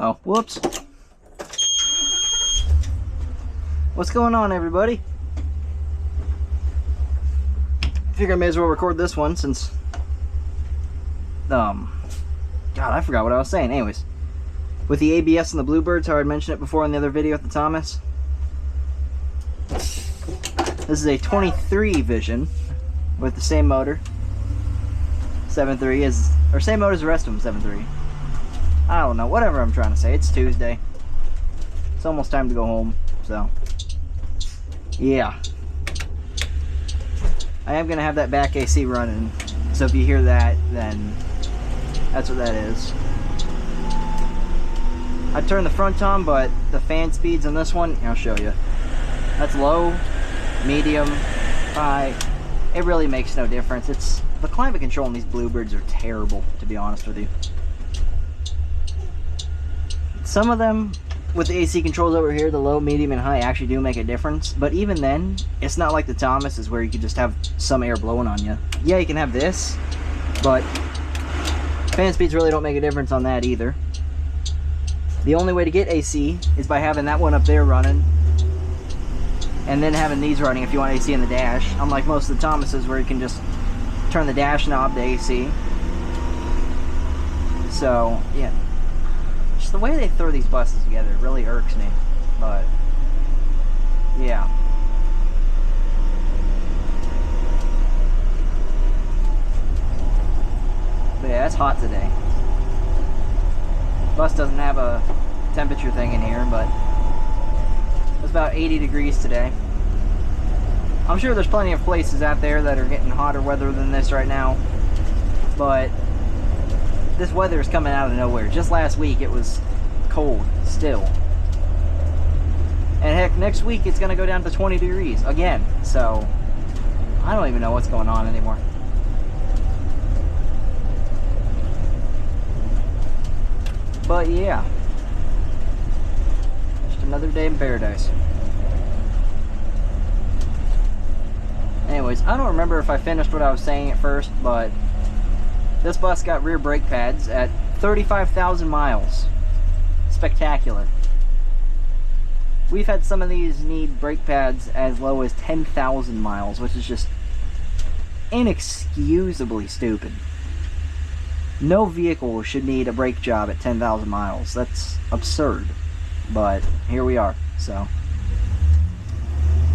Oh, whoops. What's going on, everybody? I figure I may as well record this one since... God, I forgot what I was saying. Anyways, with the ABS and the Blue Birds, how I mentioned it before in the other video with the Thomas. This is a 23 Vision with the same motor. 7.3 is... or same motor as the rest of them, 7.3. I don't know, whatever I'm trying to say. It's Tuesday. It's almost time to go home, so... yeah. I am going to have that back AC running, so if you hear that, then that's what that is. I turned the front on, but the fan speeds on this one, I'll show you. That's low, medium, high. It really makes no difference. It's the climate control on these Blue Birds are terrible, to be honest with you. Some of them, with the AC controls over here, the low, medium, and high actually do make a difference. But even then, it's not like the Thomas where you can just have some air blowing on you. Yeah, you can have this, but fan speeds really don't make a difference on that either. The only way to get AC is by having that one up there running, and then having these running if you want AC in the dash. Unlike most of the Thomases where you can just turn the dash knob to AC. So, yeah. Just the way they throw these buses together really irks me, but yeah. But yeah, it's hot today. Bus doesn't have a temperature thing in here, but it's about 80 degrees today. I'm sure there's plenty of places out there that are getting hotter weather than this right now, but this weather is coming out of nowhere. Just last week it was cold still. And heck, next week it's going to go down to 20 degrees again. So, I don't even know what's going on anymore. But yeah. Just another day in paradise. Anyways, I don't remember if I finished what I was saying at first, but this bus got rear brake pads at 35,000 miles. Spectacular. We've had some of these need brake pads as low as 10,000 miles, which is just inexcusably stupid. No vehicle should need a brake job at 10,000 miles. That's absurd. But here we are, so.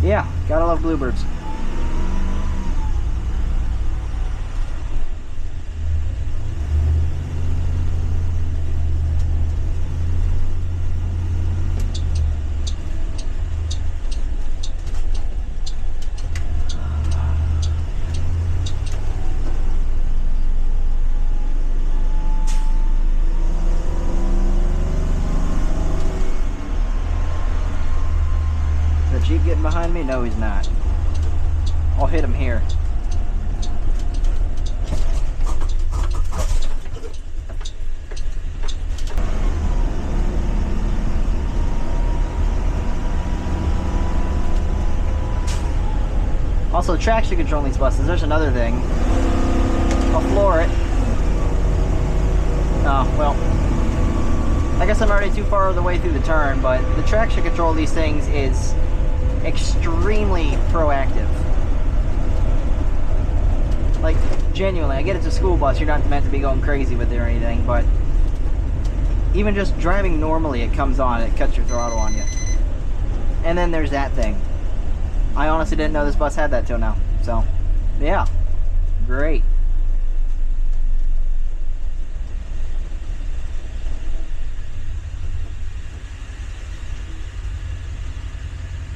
Yeah, gotta love Blue Birds. Jeep getting behind me? No, he's not. I'll hit him here. Also, traction control on these buses. There's another thing. I'll floor it. Oh, well. I guess I'm already too far the way through the turn, but the traction control of these things is extremely proactive. Like, genuinely, I get it's a school bus, you're not meant to be going crazy with it or anything, but even just driving normally, it comes on, it cuts your throttle on you. And then there's that thing. I honestly didn't know this bus had that till now. So, yeah, great.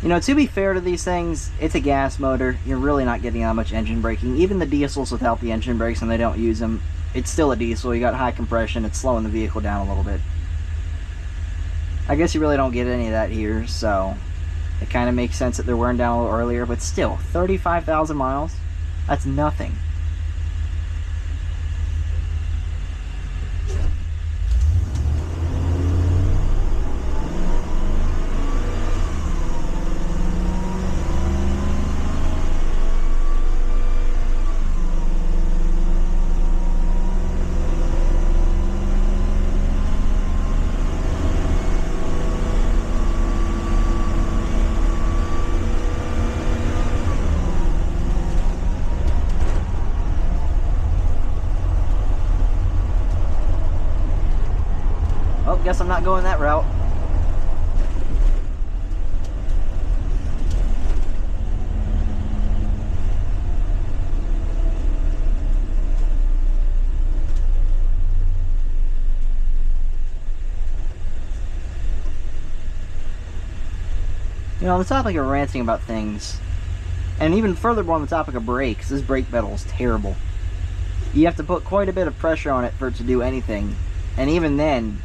You know, to be fair to these things, it's a gas motor. You're really not getting that much engine braking. Even the diesels without the engine brakes, and they don't use them, it's still a diesel. You got high compression. It's slowing the vehicle down a little bit. I guess you really don't get any of that here, so it kind of makes sense that they're wearing down a little earlier. But still, 35,000 miles? That's nothing. Well, guess I'm not going that route. You know, on the topic of ranting about things, and even further on the topic of brakes, this brake pedal is terrible. You have to put quite a bit of pressure on it for it to do anything. And even then,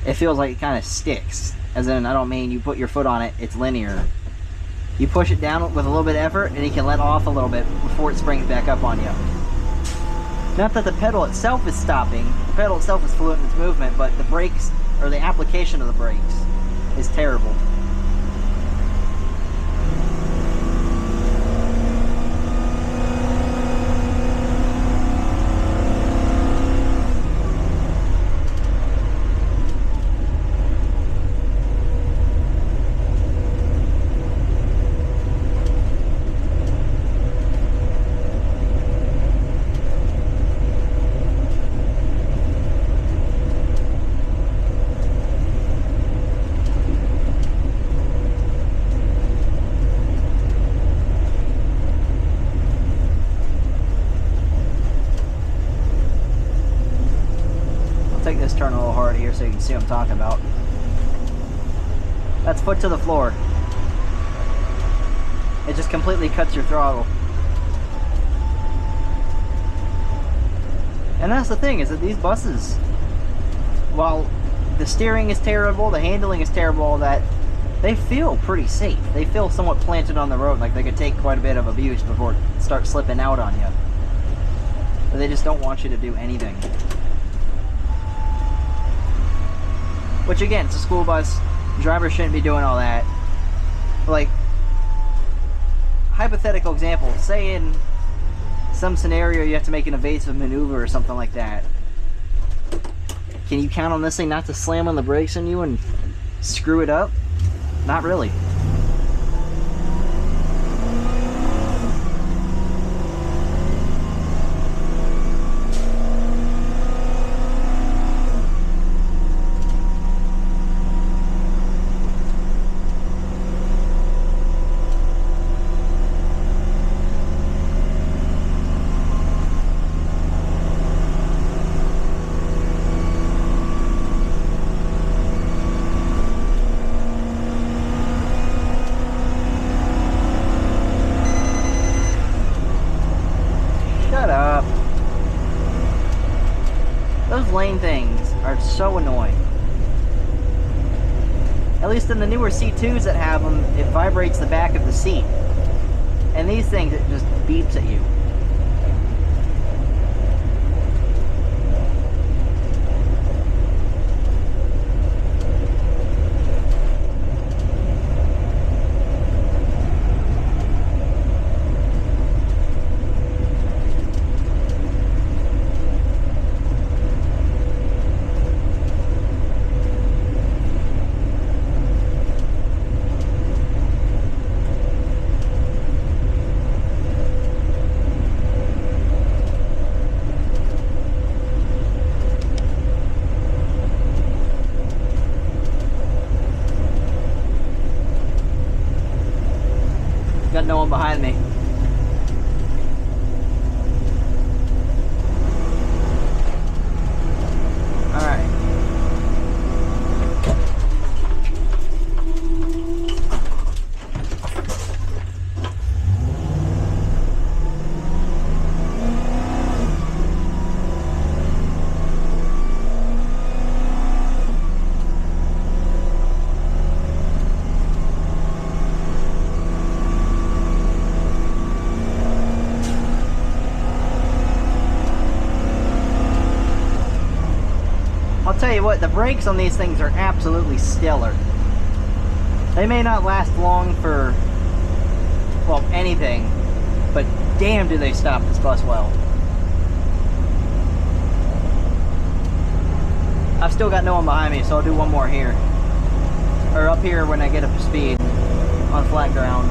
it feels like it kind of sticks. As in, I don't mean you put your foot on it, it's linear. You push it down with a little bit of effort, and you can let off a little bit before it springs back up on you. Not that the pedal itself is stopping, the pedal itself is fluent in its movement, but the brakes, or the application of the brakes, is terrible. Take this turn a little hard here so you can see what I'm talking about. That's foot to the floor. It just completely cuts your throttle. And that's the thing, is that these buses, while the steering is terrible, the handling is terrible, all that, they feel pretty safe. They feel somewhat planted on the road, like they could take quite a bit of abuse before it starts slipping out on you. But they just don't want you to do anything. Which again, it's a school bus. Drivers shouldn't be doing all that. Like, hypothetical example, say in some scenario you have to make an evasive maneuver or something like that. Can you count on this thing not to slam on the brakes on you and screw it up? Not really. Those lane things are so annoying. At least in the newer C2s that have them, it vibrates the back of the seat. And these things, it just beeps at you. Got no one behind me. Alright. I'll tell you what, the brakes on these things are absolutely stellar. They may not last long for, well, anything, but damn do they stop this bus well. I've still got no one behind me, so I'll do one more here. Or up here when I get up to speed on flat ground.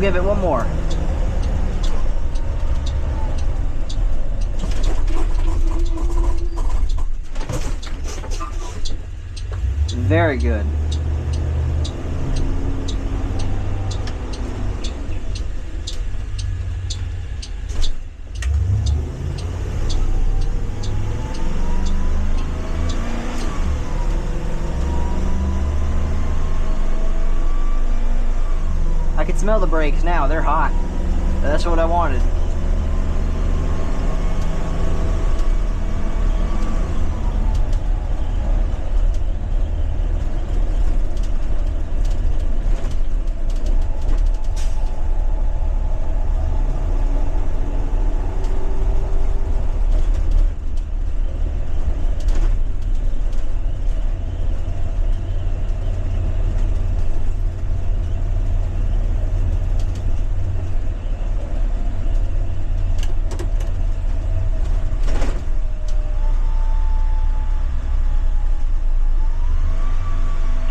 give it one more. Very good. I can smell the brakes now, they're hot. That's what I wanted.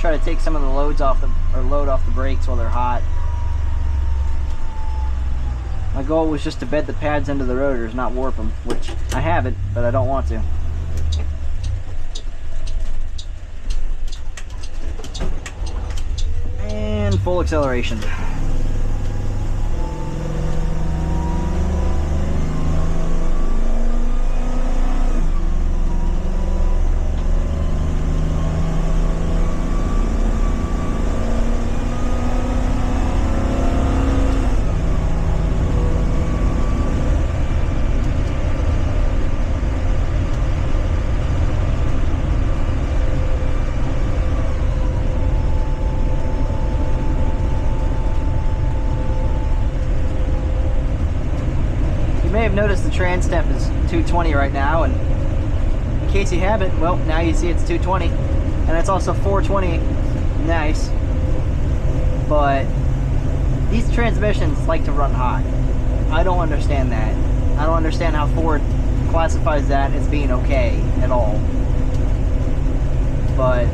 Try to take some of the load off the brakes while they're hot. My goal was just to bed the pads into the rotors, not warp them, which I haven't, but I don't want to. And full acceleration. Notice the trans temp is 220 right now, and in case you haven't, well, now you see it's 220, and it's also 420. Nice, but these transmissions like to run hot. I don't understand that. I don't understand how Ford classifies that as being okay at all. But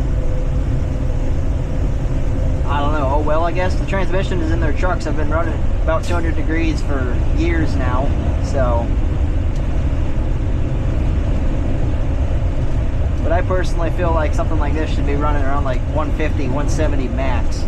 I don't know. Oh well, I guess the transmission is in their trucks. I've been running about 200 degrees for years now, so. But I personally feel like something like this should be running around like 150, 170 max.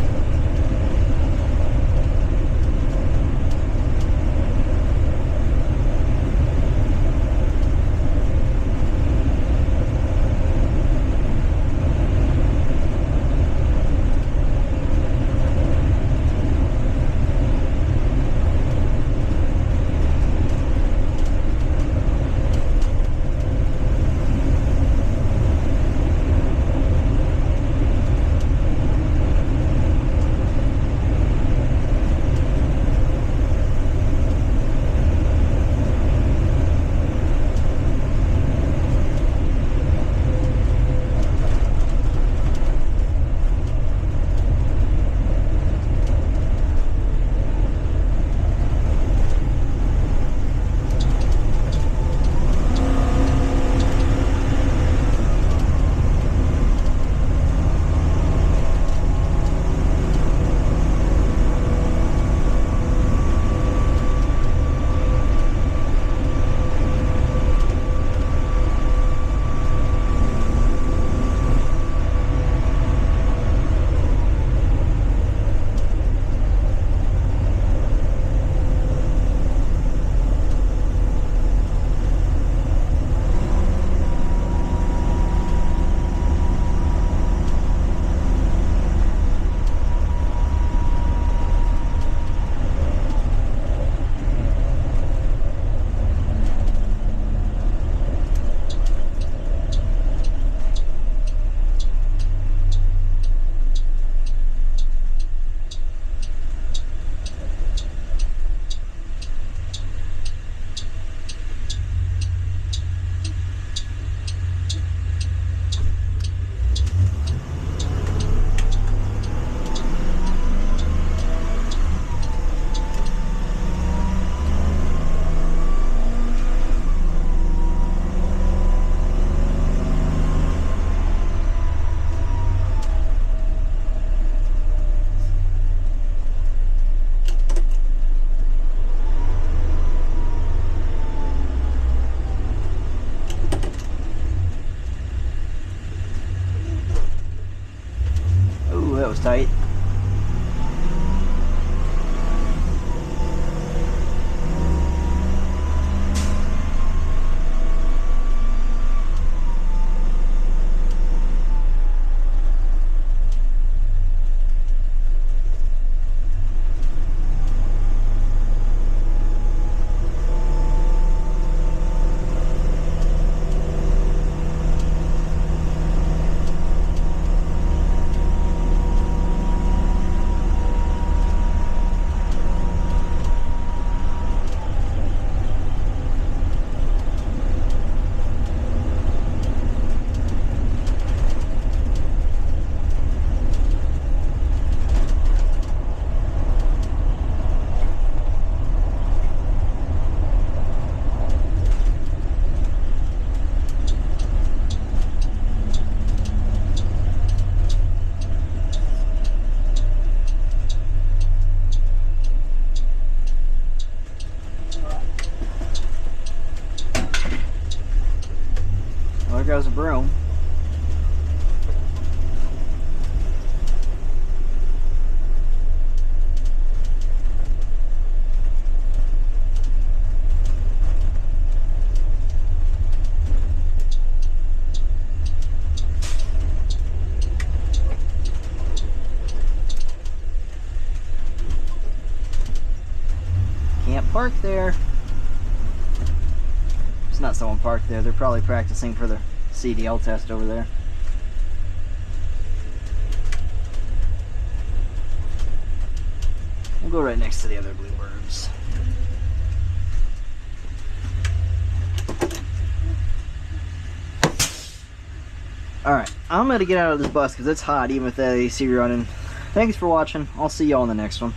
goes a broom. Can't park there. There's not someone parked there. They're probably practicing for the CDL test over there. We'll go right next to the other Bluebirds. Alright, I'm going to get out of this bus because it's hot even with that AC running. Thanks for watching. I'll see y'all in the next one.